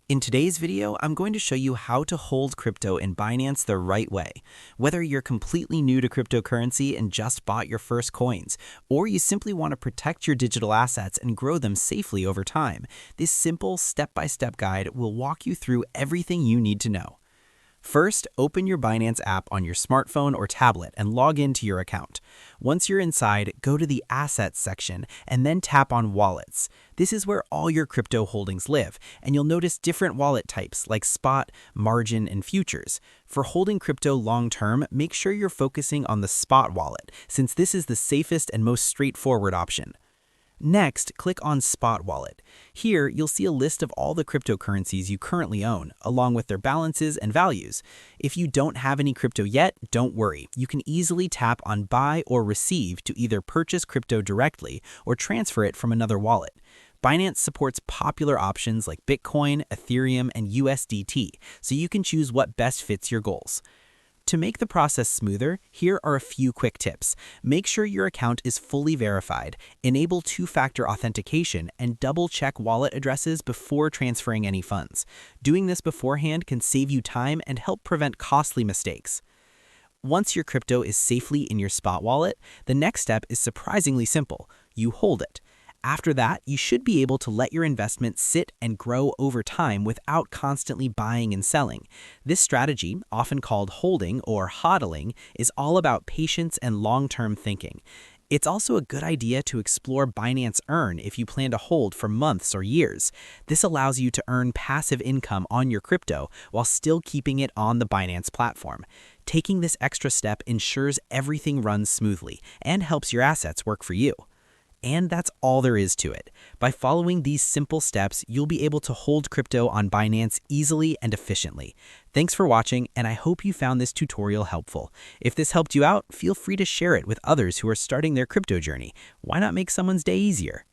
In today's video, I'm going to show you how to hold crypto in Binance the right way. Whether you're completely new to cryptocurrency and just bought your first coins, or you simply want to protect your digital assets and grow them safely over time, this simple step-by-step guide will walk you through everything you need to know. First, open your Binance app on your smartphone or tablet and log into your account. Once you're inside, go to the Assets section and then tap on Wallets. This is where all your crypto holdings live, and you'll notice different wallet types like spot, margin, and futures. For holding crypto long-term, make sure you're focusing on the spot wallet, since this is the safest and most straightforward option. Next, click on Spot Wallet. Here, you'll see a list of all the cryptocurrencies you currently own, along with their balances and values. If you don't have any crypto yet, don't worry. You can easily tap on Buy or Receive to either purchase crypto directly or transfer it from another wallet. Binance supports popular options like Bitcoin, Ethereum, and USDT, so you can choose what best fits your goals. To make the process smoother, here are a few quick tips. Make sure your account is fully verified, enable two-factor authentication, and double-check wallet addresses before transferring any funds. Doing this beforehand can save you time and help prevent costly mistakes. Once your crypto is safely in your spot wallet, the next step is surprisingly simple. You hold it. After that, you should be able to let your investment sit and grow over time without constantly buying and selling. This strategy, often called holding or hodling, is all about patience and long-term thinking. It's also a good idea to explore Binance Earn if you plan to hold for months or years. This allows you to earn passive income on your crypto while still keeping it on the Binance platform. Taking this extra step ensures everything runs smoothly and helps your assets work for you. And that's all there is to it. By following these simple steps, you'll be able to hold crypto on Binance easily and efficiently. Thanks for watching, and I hope you found this tutorial helpful. If this helped you out, feel free to share it with others who are starting their crypto journey. Why not make someone's day easier?